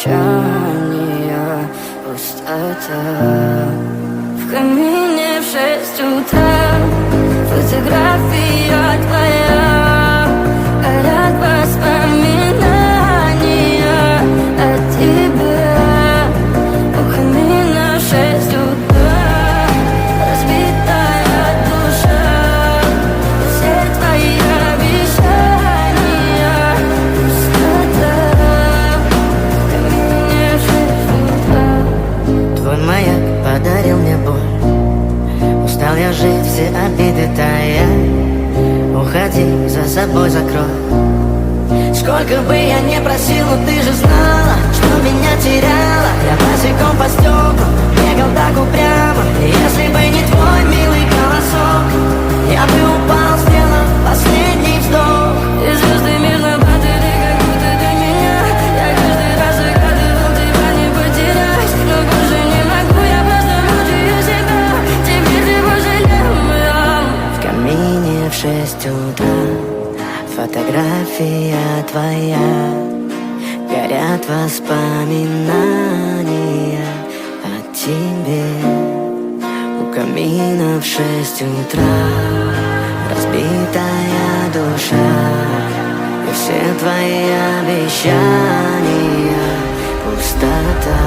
обещания, пустота. В камине в 6 утра фотография твоя, горят воспоминания о тебе. У камина в 6 утра разбитая душа, все твои обещания, пустота. В камине в 6 утра. Твой маяк подарил мне боль, устал я жить, все обиды тая. Уходи, за собой закрой. Сколько бы я не просил, но ты же знала, что меня теряла. Я босиком по стеклам бегал так упрямо, и если бы не твой милый голосок, я бы упал, сделав последний вздох. И звезды мирно падали, как будто до меня. Я каждый раз загадывал тебя не потерять, но больше не могу, я просто мучаю себя. Теперь ты пожалел. В камине в 6 утра фотография твоя, горят воспоминания о тебе. У камина в 6 утра разбитая душа, и все твои обещания, пустота.